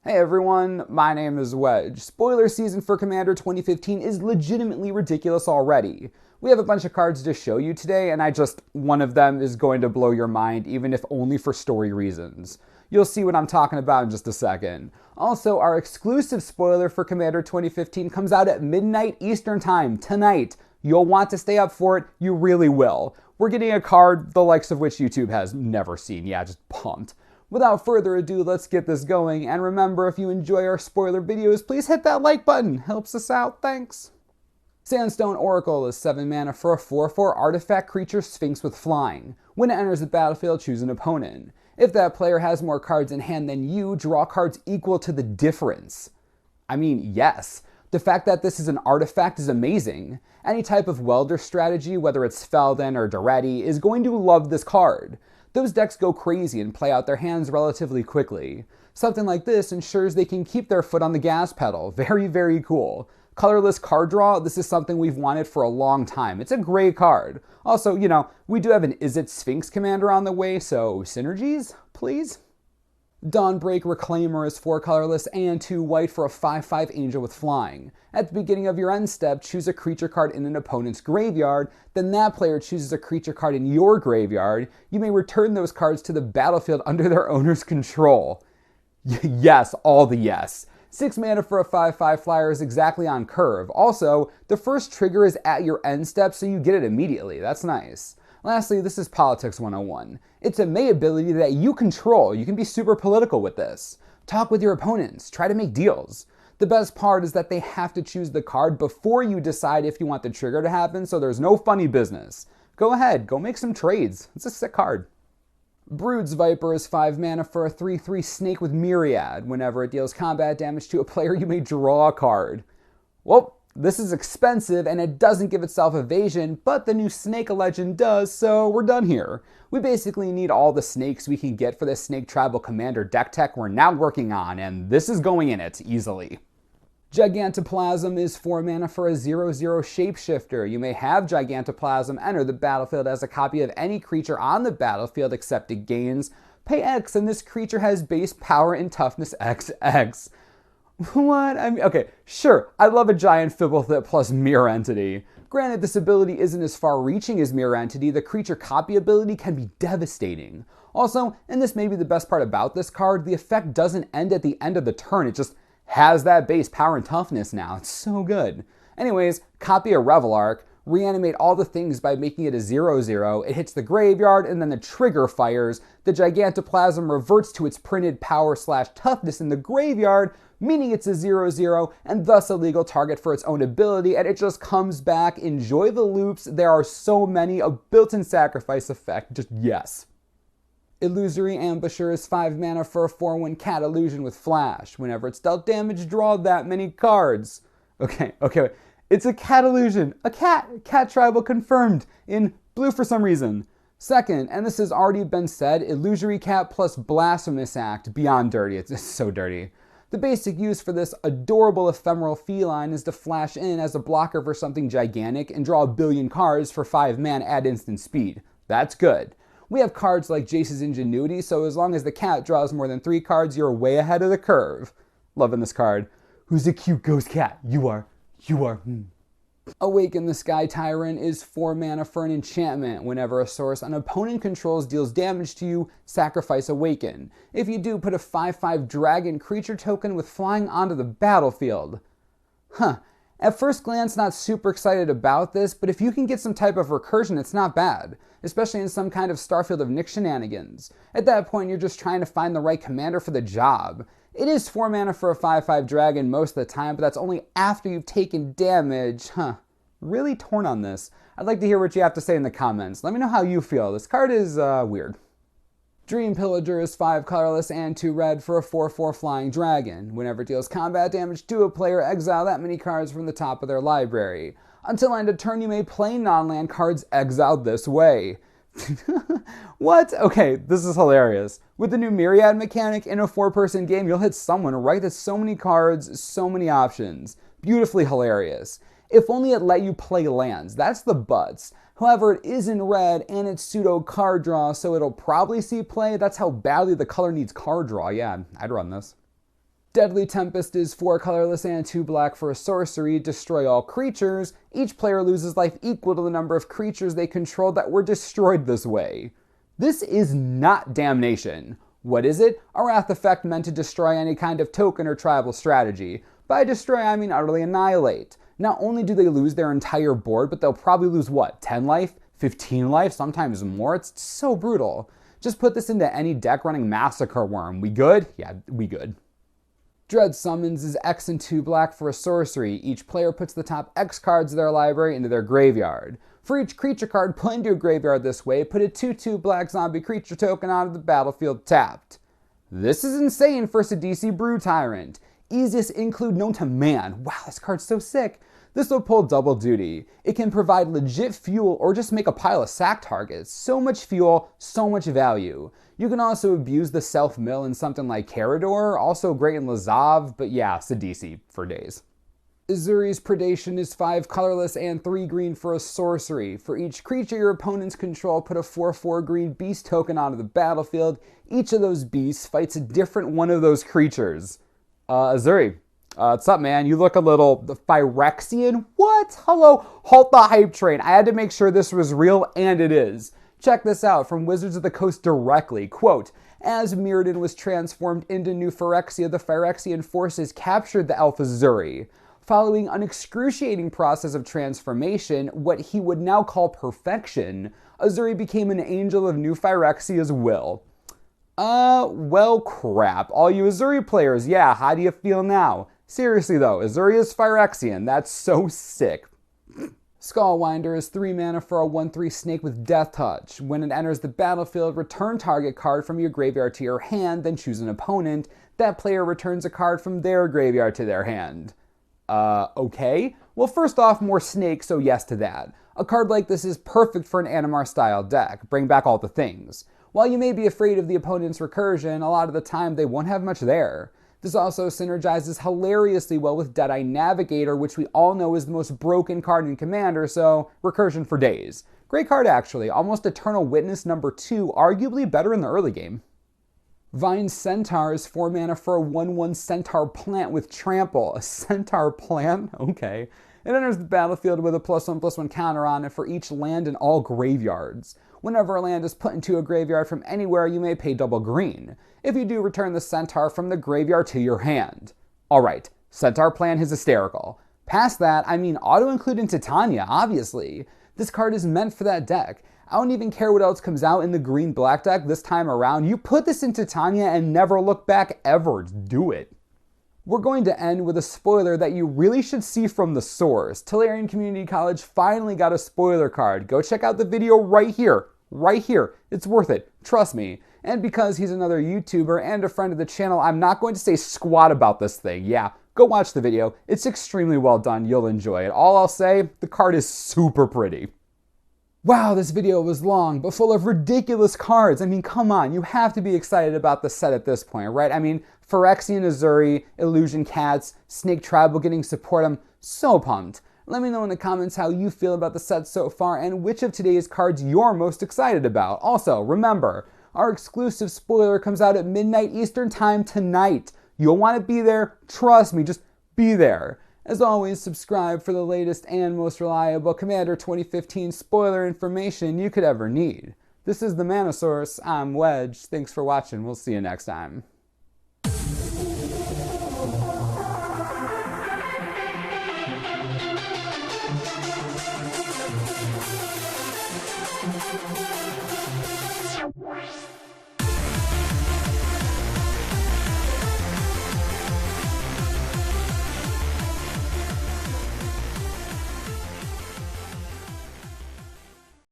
Hey everyone, my name is Wedge. Spoiler season for Commander 2015 is legitimately ridiculous already. We have a bunch of cards to show you today, and one of them is going to blow your mind, even if only for story reasons. You'll see what I'm talking about in just a second. Also, our exclusive spoiler for Commander 2015 comes out at midnight Eastern Time tonight. You'll want to stay up for it, you really will. We're getting a card the likes of which YouTube has never seen. Yeah, just pumped. Without further ado, let's get this going, and remember, if you enjoy our spoiler videos, please hit that like button. Helps us out, thanks. Sandstone Oracle is 7 mana for a 4/4 artifact creature Sphinx with flying. When it enters the battlefield, choose an opponent. If that player has more cards in hand than you, draw cards equal to the difference. I mean, yes. The fact that this is an artifact is amazing. Any type of welder strategy, whether it's Felden or Duretti, is going to love this card. Those decks go crazy and play out their hands relatively quickly. Something like this ensures they can keep their foot on the gas pedal. Very, very cool. Colorless card draw, this is something we've wanted for a long time. It's a great card. Also, we do have an Is It Sphinx commander on the way, so synergies, please? Dawnbreak Reclaimer is 4 colorless and 2 white for a 5/5 angel with flying. At the beginning of your end step, choose a creature card in an opponent's graveyard, then that player chooses a creature card in your graveyard. You may return those cards to the battlefield under their owner's control. Yes, all the yes. 6 mana for a 5/5 flyer is exactly on curve. Also, the first trigger is at your end step, so you get it immediately. That's nice. Lastly, this is Politics 101. It's a May ability that you control. You can be super political with this. Talk with your opponents. Try to make deals. The best part is that they have to choose the card before you decide if you want the trigger to happen, so there's no funny business. Go ahead, go make some trades. It's a sick card. Broods Viper is 5 mana for a 3/3 snake with Myriad. Whenever it deals combat damage to a player, you may draw a card. Well, this is expensive and it doesn't give itself evasion, but the new Snake Legend does, so we're done here. We basically need all the snakes we can get for the Snake Tribal Commander deck tech we're now working on, and this is going in it easily. Giganta Plasm is 4 mana for a 0/0 shapeshifter. You may have Giganta Plasm enter the battlefield as a copy of any creature on the battlefield except it gains. Pay X and this creature has base power and toughness XX. What? Okay, sure, I love a giant Fibblethip plus Mirror Entity. Granted, this ability isn't as far-reaching as Mirror Entity, the creature copy ability can be devastating. Also, and this may be the best part about this card, the effect doesn't end at the end of the turn, it just has that base power and toughness now. It's so good. Anyways, copy a Revel Arc, reanimate all the things by making it a 0/0, it hits the graveyard, and then the trigger fires. The Giganta Plasm reverts to its printed power/toughness in the graveyard, meaning it's a 0/0 and thus a legal target for its own ability, and it just comes back. Enjoy the loops. There are so many. A built-in sacrifice effect. Just yes. Illusory Ambusher is 5 mana for a 4/1 cat illusion with flash. Whenever it's dealt damage, draw that many cards. Okay. It's a cat illusion. A cat. Cat tribal confirmed in blue for some reason. Second, and this has already been said, Illusory Cat plus Blasphemous Act. Beyond dirty. It's so dirty. The basic use for this adorable ephemeral feline is to flash in as a blocker for something gigantic and draw a billion cards for 5 mana at instant speed. That's good. We have cards like Jace's Ingenuity, so as long as the cat draws more than 3 cards, you're way ahead of the curve. Loving this card. Who's a cute ghost cat? You are. Awaken the Sky Tyrant is 4 mana for an enchantment. Whenever a source an opponent controls deals damage to you, sacrifice Awaken. If you do, put a 5/5 dragon creature token with flying onto the battlefield. At first glance, not super excited about this, but if you can get some type of recursion, it's not bad. Especially in some kind of Starfield of Nick shenanigans. At that point, you're just trying to find the right commander for the job. It is 4 mana for a 5/5 dragon most of the time, but that's only after you've taken damage. Really torn on this. I'd like to hear what you have to say in the comments. Let me know how you feel. This card is weird. Dream Pillager is 5 colorless and 2 red for a 4/4 flying dragon. Whenever it deals combat damage to a player, exile that many cards from the top of their library. Until end of turn, you may play non-land cards exiled this way. What? Okay, this is hilarious. With the new Myriad mechanic in a 4-person game, you'll hit someone right with so many cards, so many options. Beautifully hilarious. If only it let you play lands. That's the buts. However, it is in red and it's pseudo card draw, so it'll probably see play. That's how badly the color needs card draw. Yeah, I'd run this. Deadly Tempest is 4 colorless and 2 black for a sorcery. Destroy all creatures. Each player loses life equal to the number of creatures they control that were destroyed this way. This is not Damnation. What is it? A wrath effect meant to destroy any kind of token or tribal strategy. By destroy, I mean utterly annihilate. Not only do they lose their entire board, but they'll probably lose what, 10 life? 15 life? Sometimes more? It's so brutal. Just put this into any deck running Massacre Worm. We good? Yeah, we good. Dread Summons is X and 2 black for a sorcery. Each player puts the top X cards of their library into their graveyard. For each creature card put into a graveyard this way, put a 2/2 black zombie creature token onto the battlefield tapped. This is insane for Sidisi Brew Tyrant. Easiest include known to man. Wow, this card's so sick. This will pull double duty. It can provide legit fuel or just make a pile of sack targets. So much fuel, so much value. You can also abuse the self-mill in something like Carador, also great in Lazav, but yeah, Sidisi for days. Ezuri's Predation is 5 colorless and 3 green for a sorcery. For each creature your opponents control, put a 4/4 green beast token onto the battlefield. Each of those beasts fights a different one of those creatures. Ezuri, what's up, man? You look a little Phyrexian? What? Hello? Halt the hype train. I had to make sure this was real, and it is. Check this out from Wizards of the Coast directly. Quote, as Mirrodin was transformed into New Phyrexia, the Phyrexian forces captured the elf Zuri. Following an excruciating process of transformation, what he would now call perfection, Ezuri became an angel of New Phyrexia's will. Well, crap. All you Ezuri players, yeah, how do you feel now? Seriously though, Ezuri is Phyrexian. That's so sick. Skullwinder is 3 mana for a 1/3 snake with Death Touch. When it enters the battlefield, return target card from your graveyard to your hand, then choose an opponent. That player returns a card from their graveyard to their hand. Okay. Well, first off, more snake, so yes to that. A card like this is perfect for an Animar-style deck. Bring back all the things. While you may be afraid of the opponent's recursion, a lot of the time they won't have much there. This also synergizes hilariously well with Deadeye Navigator, which we all know is the most broken card in Commander, so recursion for days. Great card actually, almost Eternal Witness number 2, arguably better in the early game. Vine Centaur is 4 mana for a 1/1 Centaur plant with Trample. A Centaur plant? Okay. It enters the battlefield with a +1/+1 counter on it for each land in all graveyards. Whenever a land is put into a graveyard from anywhere, you may pay double green. If you do, return the Centaur from the graveyard to your hand. Alright, Centaur plant is hysterical. Past that, I mean auto-include in Titania, obviously. This card is meant for that deck. I don't even care what else comes out in the green-black deck this time around. You put this in Titania and never look back ever. Do it. We're going to end with a spoiler that you really should see from the source. Tolarian Community College finally got a spoiler card. Go check out the video right here. Right here. It's worth it. Trust me. And because he's another YouTuber and a friend of the channel, I'm not going to say squat about this thing. Yeah, go watch the video. It's extremely well done. You'll enjoy it. All I'll say, the card is super pretty. Wow, this video was long, but full of ridiculous cards. I mean, come on, you have to be excited about the set at this point, right? I mean, Phyrexian Ezuri, Illusion Cats, Snake Tribal getting support. I'm so pumped. Let me know in the comments how you feel about the set so far and which of today's cards you're most excited about. Also, remember, our exclusive spoiler comes out at midnight Eastern Time tonight. You'll want to be there. Trust me, just be there. As always, subscribe for the latest and most reliable Commander 2015 spoiler information you could ever need. This is the Mana Source. I'm Wedge. Thanks for watching. We'll see you next time.